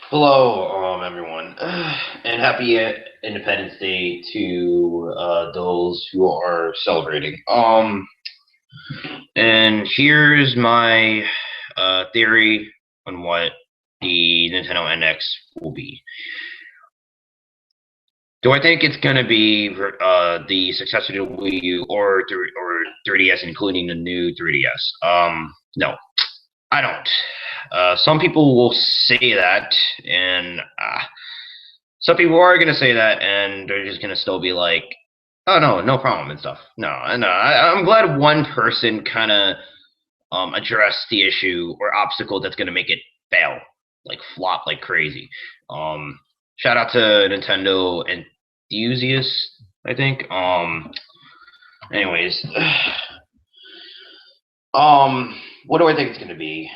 Hello, everyone, and happy Independence Day to those who are celebrating. And here's my theory on what the Nintendo NX will be. Do I think it's gonna be the successor to Wii U or 3DS, including the new 3DS? No, I don't. Some people will say that, and some people are gonna say that, and they're just gonna still be like, "Oh no, no problem" and stuff. No, no. I'm glad one person kind of addressed the issue or obstacle that's gonna make it fail, like flop like crazy. Shout out to Nintendo enthusiasts, I think. Anyways, what do I think it's gonna be?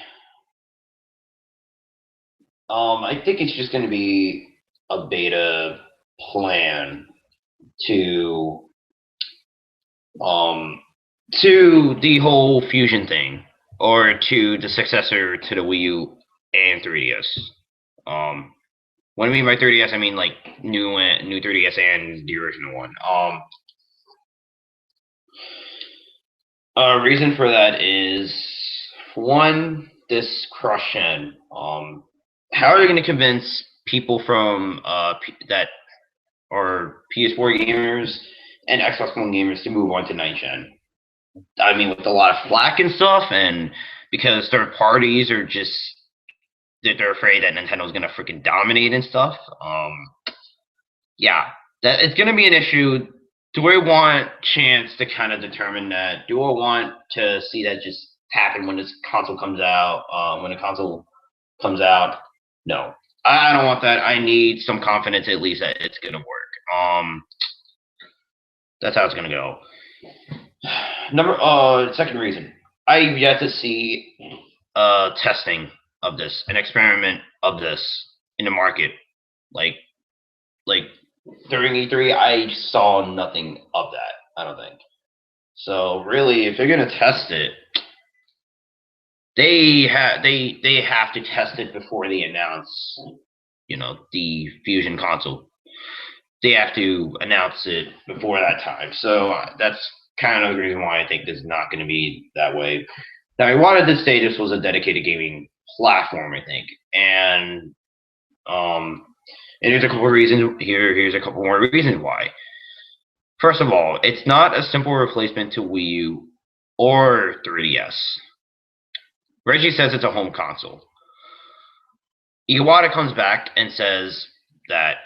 I think it's just gonna be a beta plan to um to the whole fusion thing, or to the successor to the Wii U and 3DS. Um, what I mean by 3DS, I mean like new 3DS and the original one. Reason for that is one, this crush gen. How are they going to convince people from that are PS4 gamers and Xbox One gamers to move on to 9th gen? I mean, with a lot of flack and stuff, and because third parties are just they're afraid that Nintendo's gonna freaking dominate and stuff. Yeah, that it's gonna be an issue. Do I want chance to kind of determine that? Do I want to see that just happen when this console comes out? When a console comes out, no, I don't want that. I need some confidence at least that it's gonna work. That's how it's gonna go. Second reason, I've yet to see testing of this, an experiment of this in the market. Like like during E3, I saw nothing of that. I don't think so. Really, if they're gonna test it, they have to test it before they announce, the Fusion console. They have to announce it before that time. So that's kind of the reason why I think this is not going to be that way. Now, I wanted to say this was a dedicated gaming platform, I think, um, and here's a couple of reasons. Here's a couple more reasons why. First of all, it's not a simple replacement to Wii U or 3DS. Reggie says it's a home console. Iwata comes back and says that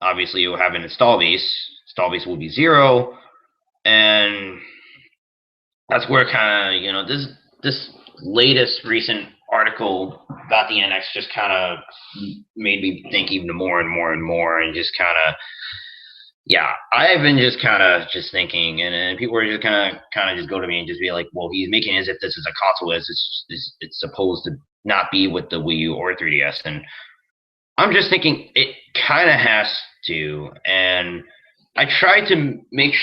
obviously you'll have an install base. Install base will be zero, and that's where kind of this latest recent article about the NX just kind of made me think even more and more and more, and just kind of yeah, I've been just kind of just thinking, and people are just kind of just go to me and just be like, well, he's making it as if this is a console as it's supposed to not be with the Wii U or 3DS, and I'm just thinking it kind of has to, and I try to make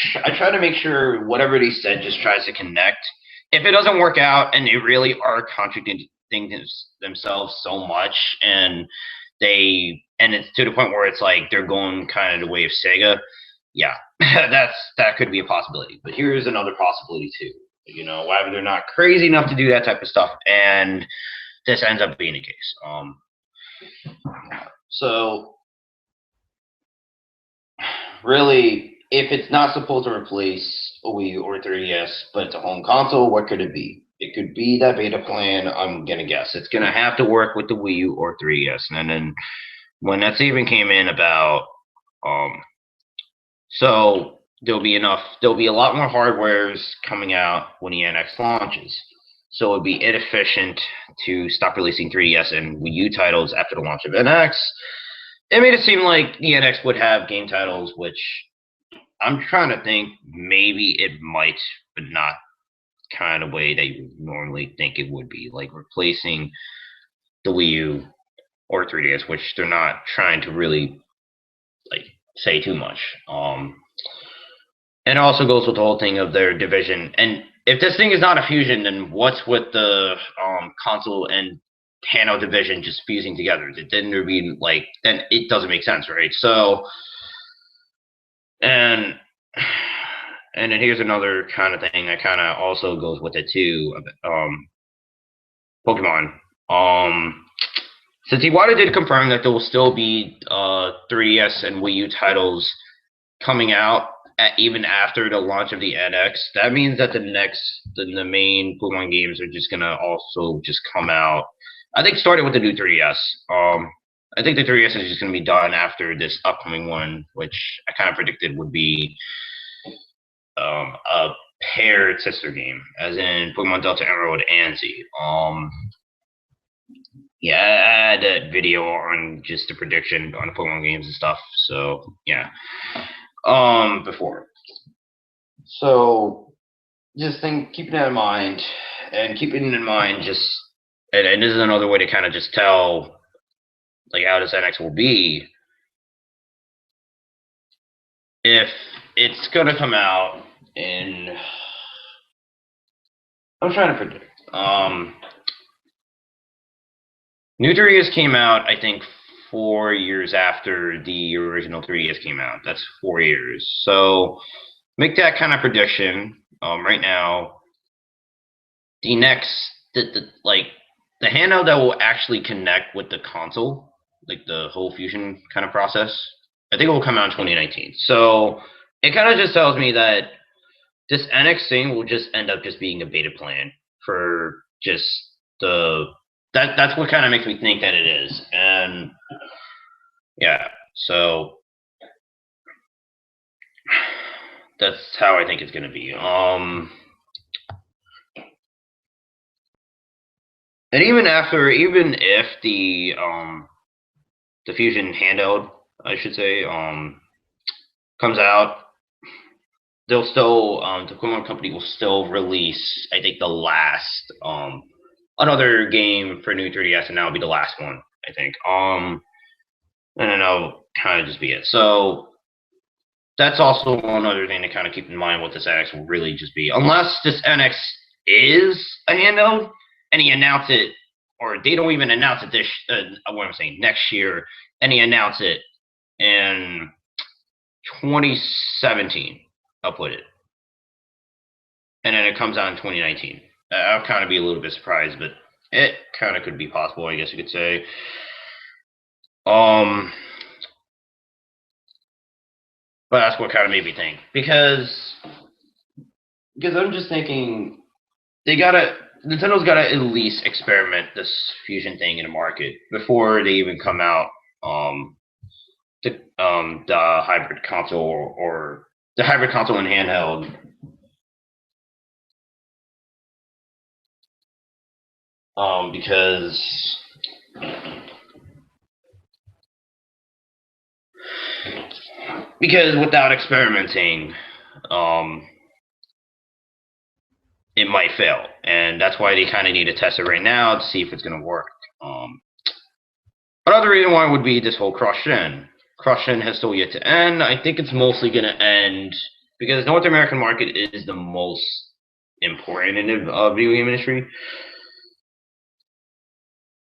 sure whatever they said just tries to connect. If it doesn't work out and they really are contradicting themselves so much, and it's to the point where it's like they're going kind of the way of Sega, yeah, that could be a possibility. But here's another possibility too. Whether they're not crazy enough to do that type of stuff, and this ends up being the case. So really, if it's not supposed to replace a Wii or 3DS, but it's a home console, what could it be? It could be that beta plan. I'm gonna guess it's gonna have to work with the Wii U or 3DS, and then when that even came in about, so there'll be a lot more hardwares coming out when the NX launches. So it'd be inefficient to stop releasing 3DS and Wii U titles after the launch of NX. It made it seem like the NX would have game titles, which I'm trying to think maybe it might, but not kind of way that you normally think it would be, like replacing the Wii U or 3DS, which they're not trying to really like say too much. And it also goes with the whole thing of their division. And if this thing is not a fusion, then what's with the console and handheld division just fusing together. Then there'd be like, then it doesn't make sense, right? So, and then here's another kind of thing that kind of also goes with it too. Pokemon. Since Iwata did confirm that there will still be 3DS and Wii U titles coming out even after the launch of the NX, that means that the main Pokemon games are just gonna also just come out. I think starting with the new 3DS. I think the 3DS is just gonna be done after this upcoming one, which I kind of predicted would be a paired sister game, as in Pokemon Delta Emerald and Z. Yeah, I had that video on just the prediction on the Pokemon games and stuff. So yeah, before. So just keeping that in mind, and keeping in mind just, and this is another way to kind of just tell like how this NX will be. If it's gonna come out in, I'm trying to predict. New 3DS came out, I think, 4 years after the original 3DS came out. That's 4 years. So make that kind of prediction. Right now, the handheld that will actually connect with the console, like the whole fusion kind of process, I think it will come out in 2019. So it kind of just tells me that this NX thing will just end up just being a beta plan for just that's what kind of makes me think that it is. And yeah, so that's how I think it's gonna be. And even if the Fusion handheld, I should say, comes out, they'll still the Pokemon Company will still release, I think, the last another game for new 3DS, and that'll be the last one, I think. And then that'll kind of just be it. So that's also one other thing to kind of keep in mind what this NX will really just be. Unless this NX is a handheld, and he announce it, or they don't even announce it this, what I'm saying, next year, and he announce it in 2017, I'll put it. And then it comes out in 2019. I'll kind of be a little bit surprised, but it kind of could be possible, I guess you could say. But that's what kind of made me think, because I'm just thinking Nintendo's gotta at least experiment this fusion thing in the market before they even come out the hybrid console or the hybrid console and handheld. Because without experimenting, it might fail, and that's why they kind of need to test it right now to see if it's going to work. Another reason why would be this whole cross-gen. Cross-gen has still yet to end. I think it's mostly going to end because the North American market is the most important in the video game industry.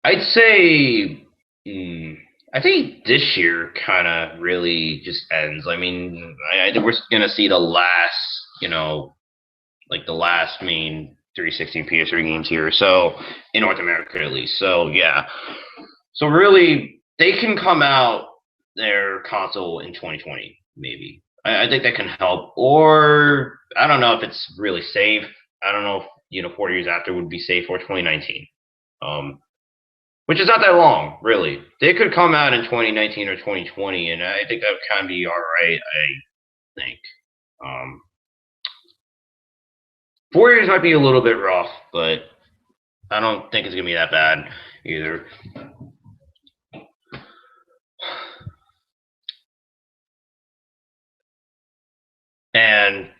I'd say, I think this year kind of really just ends. I mean, I think we're going to see the last, like the last main 360 and PS3 games here. So in North America at least. So yeah. So really, they can come out their console in 2020, maybe. I think that can help. Or I don't know if it's really safe. I don't know if 4 years after would be safe, or 2019. Which is not that long, really. They could come out in 2019 or 2020, and I think that would kind of be all right, I think. 4 years might be a little bit rough, but I don't think it's going to be that bad either. And,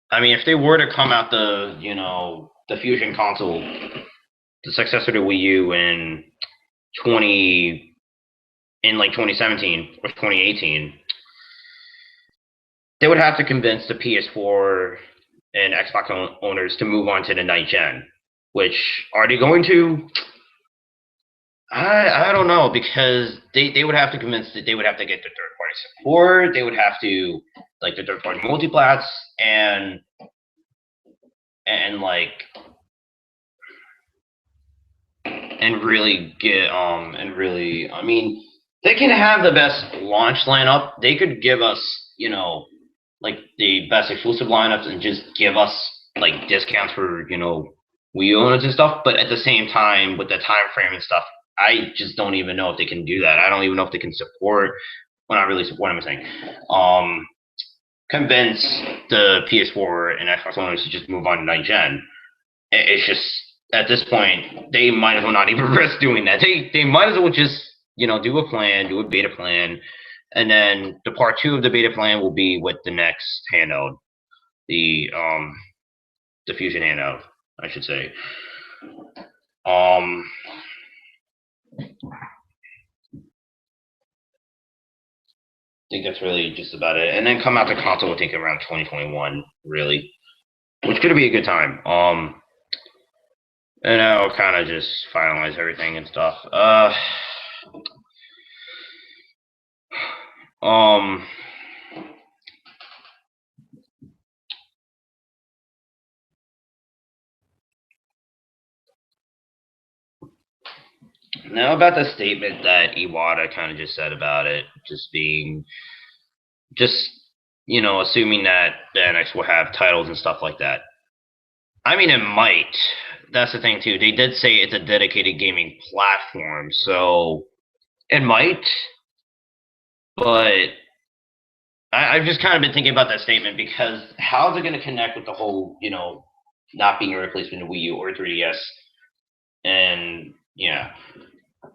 I mean, if they were to come out the Fusion console, the successor to Wii U in 2017 or 2018, they would have to convince the PS4 and Xbox owners to move on to the 9th gen. Which, are they going to? I don't know because they would have to convince that they would have to get the third party support. They would have to like the third party multiplats and like and really get and really I mean they can have the best launch lineup. They could give us, like the best exclusive lineups and just give us like discounts for, Wii owners and stuff, but at the same time with the time frame and stuff, I just don't even know if they can do that. I don't even know if they can support well not really support I'm saying. Convince the PS4 and Xbox owners to just move on to 9th gen. It's just at this point they might as well not even risk doing that. They might as well just do a plan, do a beta plan, and then the part two of the beta plan will be with the next handheld, the Fusion handheld, I should say. I think that's really just about it, and then come out the console I think around 2021, really, which could be a good time. And I'll kind of just finalize everything and stuff. Now about the statement that Iwata kind of just said about it, just being, just assuming that the NX will have titles and stuff like that. I mean, it might. That's the thing too. They did say it's a dedicated gaming platform, so it might. But I've just kind of been thinking about that statement because how's it going to connect with the whole, not being a replacement of Wii U or 3DS? And yeah,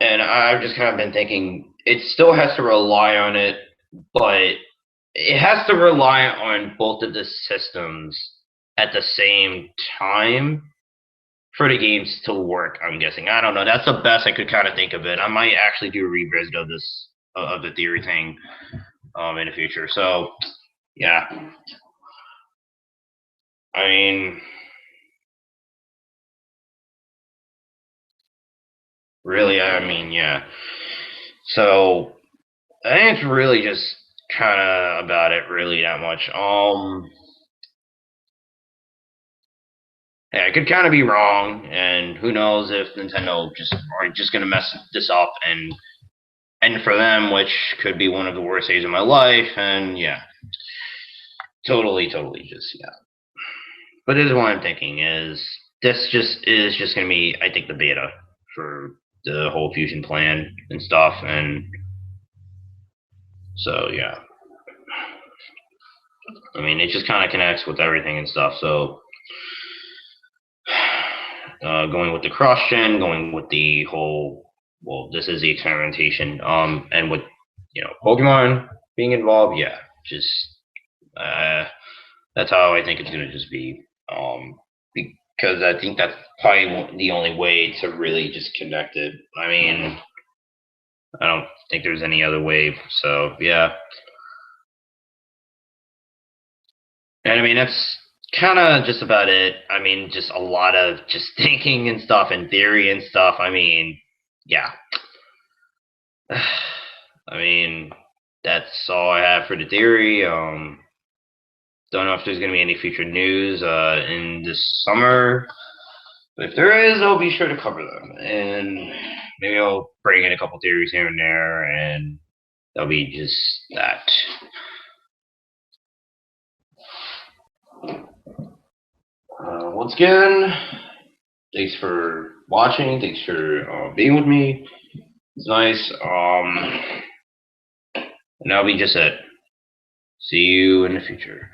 and I've just kind of been thinking it still has to rely on it, but it has to rely on both of the systems at the same time for the games to work. I'm guessing. I don't know. That's the best I could kind of think of it. I might actually do a revisit of this of the theory thing in the future. So yeah, I mean, really, I mean, yeah. So I think it's really just kind of about it. Really, that much. Yeah, I could kind of be wrong, and who knows if Nintendo are just gonna mess this up and for them, which could be one of the worst days of my life, and yeah, totally, just yeah. But this is what I'm thinking is this just is just gonna be I think the beta for the whole fusion plan and stuff, and so yeah. I mean, it just kind of connects with everything and stuff. So going with the cross gen, going with the whole this is the experimentation, and with Pokemon being involved, yeah, just uh, that's how I think it's gonna just be, because I think that's probably the only way to really just connect it. I mean, I don't think there's any other way. So yeah, and I mean that's kind of just about it. I mean, just a lot of just thinking and stuff and theory and stuff. I mean, yeah. I mean, that's all I have for the theory. Don't know if there's gonna be any future news in this summer. But if there is, I'll be sure to cover them, and maybe I'll bring in a couple theories here and there, and that'll be just that. Once again, thanks for watching. Thanks for being with me. It's nice. And that'll be just it. See you in the future.